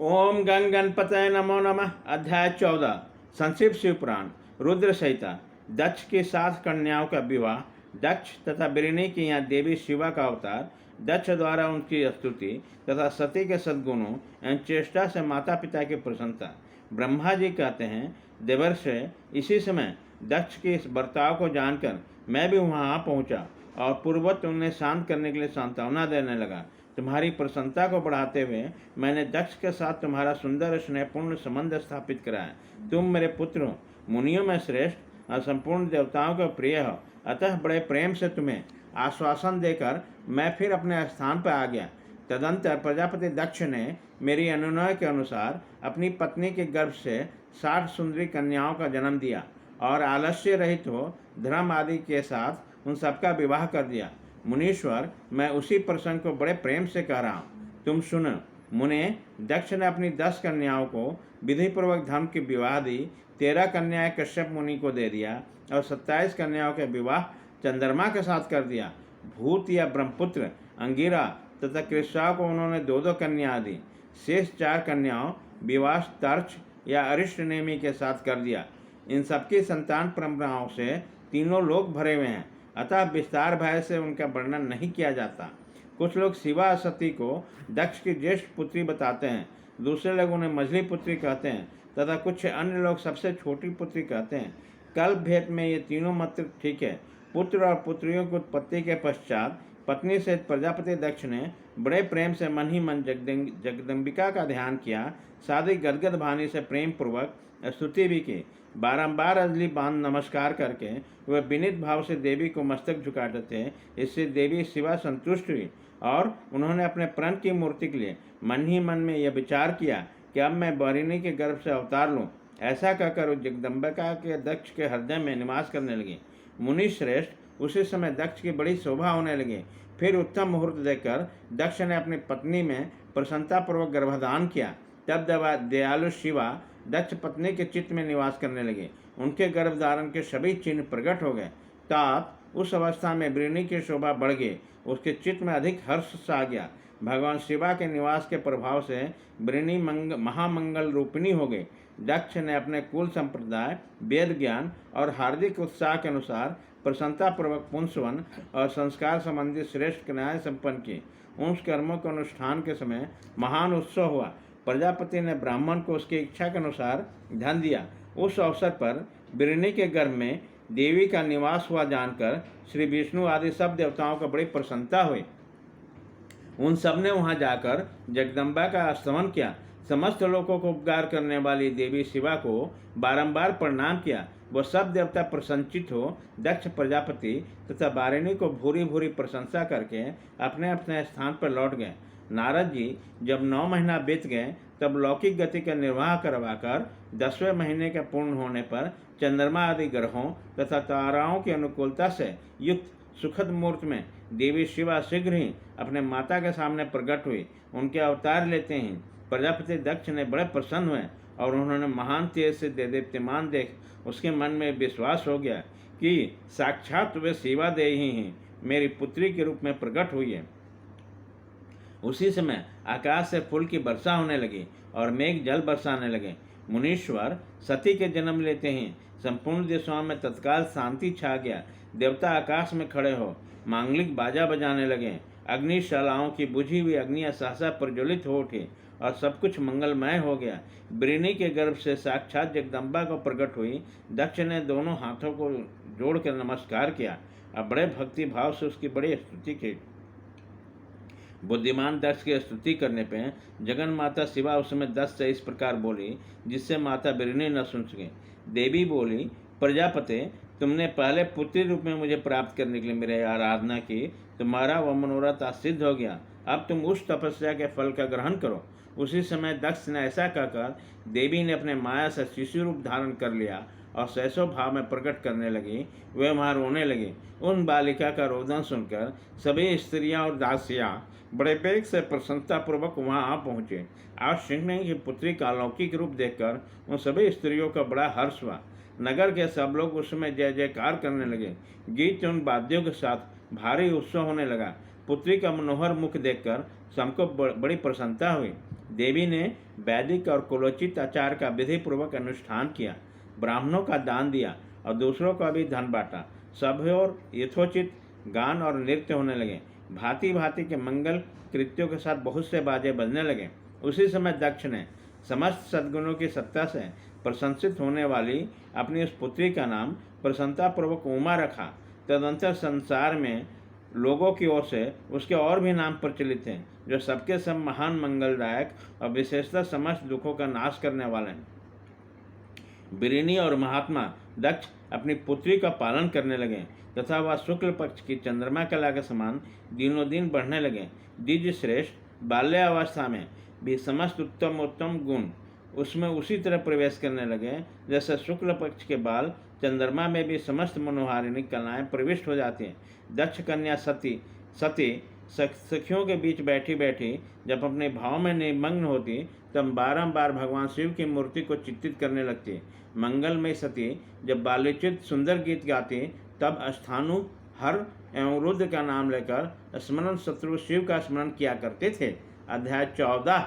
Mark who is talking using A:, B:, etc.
A: ओम गंग गणपतये नमो नमः। अध्याय 14 संक्षिप्त शिव पुराण। रुद्र संहिता। दक्ष की 7 कन्याओं का विवाह। दक्ष तथा बिरनी की यहाँ देवी शिवा का अवतार। दक्ष द्वारा उनकी स्तुति तथा सती के सद्गुणों एवं चेष्टा से माता पिता की प्रसन्नता। ब्रह्मा जी कहते हैं, देवर्ष, इसी समय दक्ष के इस बर्ताव को जानकर मैं भी वहाँ पहुँचा और पूर्ववत उन्हें शांत करने के लिए सांत्वना देने लगा। तुम्हारी प्रसन्नता को बढ़ाते हुए मैंने दक्ष के साथ तुम्हारा सुंदर स्नेहपूर्ण संबंध स्थापित कराया। तुम मेरे पुत्र हो, मुनियों में श्रेष्ठ और संपूर्ण देवताओं का प्रिय हो, अतः बड़े प्रेम से तुम्हें आश्वासन देकर मैं फिर अपने स्थान पर आ गया। तदंतर प्रजापति दक्ष ने मेरी अनुनय के अनुसार अपनी पत्नी के गर्भ से 60 सुंदरी कन्याओं का जन्म दिया और आलस्य रहित हो धर्म आदि के साथ उन सबका विवाह कर दिया। मुनीश्वर, मैं उसी प्रसंग को बड़े प्रेम से कह रहा हूँ, तुम सुनो। मुने, दक्ष ने अपनी 10 कन्याओं को विधिपूर्वक धर्म की विवाह दी, 13 कन्याएं कश्यप मुनि को दे दिया और 27 कन्याओं के विवाह चंद्रमा के साथ कर दिया। भूत या ब्रह्मपुत्र अंगिरा तथा कृष्णा को उन्होंने 2-2 कन्या दी। शेष 4 कन्याओं विवाह तर्च या अरिष्ट नेमी के साथ कर दिया। इन सबकी संतान परंपराओं से तीनों लोग भरे हुए हैं, अतः विस्तार भय से उनका वर्णन नहीं किया जाता। कुछ लोग शिवा सती को दक्ष की ज्येष्ठ पुत्री बताते हैं, दूसरे लोग उन्हें मझली पुत्री कहते हैं तथा कुछ अन्य लोग सबसे छोटी पुत्री कहते हैं। कल्प भेद में ये तीनों मत ठीक है। पुत्र और पुत्रियों की उत्पत्ति के पश्चात पत्नी से प्रजापति दक्ष ने बड़े प्रेम से मन ही मन जगदम्बिका का ध्यान किया। साधी गदगद भानी से प्रेम पूर्वक स्तुति भी की। बारंबार अंजलि बांध नमस्कार करके वह विनीत भाव से देवी को मस्तक झुकाते थे। इससे देवी शिवा संतुष्ट हुई और उन्होंने अपने प्रण की मूर्ति के लिए मन ही मन में यह विचार किया कि अब मैं बरिनी के गर्भ से अवतार लूँ। ऐसा कहकर जगदम्बिका के दक्ष के हृदय में निवास करने लगी। मुनि श्रेष्ठ, उसी समय दक्ष की बड़ी शोभा होने लगी। फिर उत्तम मुहूर्त देखकर दक्ष ने अपनी पत्नी में प्रसन्नतापूर्वक गर्भधान किया। तब दयालु शिवा दक्ष पत्नी के चित्त में निवास करने लगे। उनके गर्भधारण के सभी चिन्ह प्रकट हो गए। तात उस अवस्था में बिरनी की शोभा बढ़ गई, उसके चित्त में अधिक हर्ष सा गया। भगवान शिवा के निवास के प्रभाव से बिरनी महामंगल रूपिणी हो गई। दक्ष ने अपने कुल संप्रदाय, वेद ज्ञान और हार्दिक उत्साह के अनुसार प्रसन्नतापूर्वक पुंसवन और संस्कार संबंधी श्रेष्ठ क्रियाएं संपन्न की। उन कर्मों के अनुष्ठान के समय महान उत्सव हुआ। प्रजापति ने ब्राह्मण को उसकी इच्छा के अनुसार धन दिया। उस अवसर पर बिरनी के गर्भ में देवी का निवास हुआ जानकर श्री विष्णु आदि सब देवताओं को बड़ी प्रसन्नता हुई। उन सब ने वहां जाकर जगदम्बा का स्तवन किया। समस्त लोगों को उपकार करने वाली देवी शिवा को बारंबार प्रणाम किया। वह सब देवता प्रसन्नचित हो दक्ष प्रजापति तथा बारिणी को भूरी भूरी प्रशंसा करके अपने अपने स्थान पर लौट गए। नारद जी जब 9 महीना बीत गए तब लौकिक गति का निर्वाह करवाकर 10वें महीने के पूर्ण होने पर चंद्रमा आदि ग्रहों तथा ताराओं की अनुकूलता से युक्त सुखद मुहूर्त में देवी शिवा शीघ्र ही अपने माता के सामने प्रकट हुई। उनके अवतार लेते ही प्रजापति दक्ष ने बड़े प्रसन्न हुए और उन्होंने महान तेज से देदीप्यमान देख उसके मन में विश्वास हो गया कि साक्षात वे शिवा देवी ही मेरी पुत्री के रूप में प्रकट हुई है। उसी समय आकाश से फूल की वर्षा होने लगी और मेघ जल बरसाने लगे। मुनीश्वर, सती के जन्म लेते ही संपूर्ण दिशाओं में तत्काल शांति छा गया। देवता आकाश में खड़े हो मांगलिक बाजा बजाने लगे। अग्निशालाओं की बुझी हुई अग्नियां सहसा प्रज्वलित हो उठी और सब कुछ मंगलमय हो गया। बिरनी के गर्भ से साक्षात जगदम्बा को प्रकट हुई। दक्ष ने दोनों हाथों को जोड़कर नमस्कार किया और बड़े भक्ति भाव से उसकी बड़ी स्तुति की। बुद्धिमान दक्ष की स्तुति करने पे जगन माता शिवा उस समय 10 से इस प्रकार बोली, जिससे माता बिरनी न सुन सके। देवी बोली, प्रजापति, तुमने पहले पुत्री रूप में मुझे प्राप्त करने के लिए मेरी आराधना की, तुम्हारा वह मनोरथ आज सिद्ध हो गया। अब तुम उस तपस्या के फल का ग्रहण करो। उसी समय दक्ष ने ऐसा कहकर देवी ने अपने माया से शिशु रूप धारण कर लिया और शैशव भाव में प्रकट करने लगी। वे वहाँ रोने लगी। उन बालिका का रोदन सुनकर सभी स्त्रियाँ और दासियाँ बड़े वेग से प्रसन्नतापूर्वक वहाँ आ पहुँचे। आज सिंह की पुत्री का अलौकिक रूप देखकर उन सभी स्त्रियों का बड़ा हर्ष हुआ। नगर के सब लोग उस समय जय जयकार करने लगे। गीत उन वाद्यों के साथ भारी उत्सव होने लगा। पुत्री का मनोहर मुख देखकर सबको बड़ी प्रसन्नता हुई। देवी ने वैदिक और कुलोचित आचार का विधि पूर्वक अनुष्ठान किया, ब्राह्मणों का दान दिया और दूसरों का भी धन बांटा। सब और यथोचित गान और नृत्य होने लगे। भांति भांति के मंगल कृत्यों के साथ बहुत से बाजे बजने लगे। उसी समय दक्ष ने समस्त सद्गुणों की सत्ता से प्रशंसित होने वाली अपनी उस पुत्री का नाम प्रसन्नतापूर्वक उमा रखा। तदंतर संसार में लोगों की ओर से उसके और भी नाम प्रचलित हैं, जो सबके सब महान मंगलदायक और विशेषतः समस्त दुखों का नाश करने वाले हैं। बिरिनी और महात्मा दक्ष अपनी पुत्री का पालन करने लगे तथा वह शुक्ल पक्ष की चंद्रमा कला के समान दिनों दिन बढ़ने लगे। द्विज श्रेष्ठ बाल्यावस्था में भी समस्त उत्तम उत्तम गुण उसमें उसी तरह प्रवेश करने लगे जैसे शुक्ल पक्ष के बाल चंद्रमा में भी समस्त मनोहारिणी कलाएं प्रविष्ट हो जाती हैं। दक्ष कन्या सती सखियों के बीच बैठी बैठी जब अपने भाव में निमग्न होती तब बारंबार भगवान शिव की मूर्ति को चित्रित करने लगती। मंगलमय सती जब बाल्योचित सुंदर गीत गाती तब स्थाणु हर एवं रुद्र का नाम लेकर स्मरण शत्रु शिव का स्मरण किया करते थे। अध्याय 14।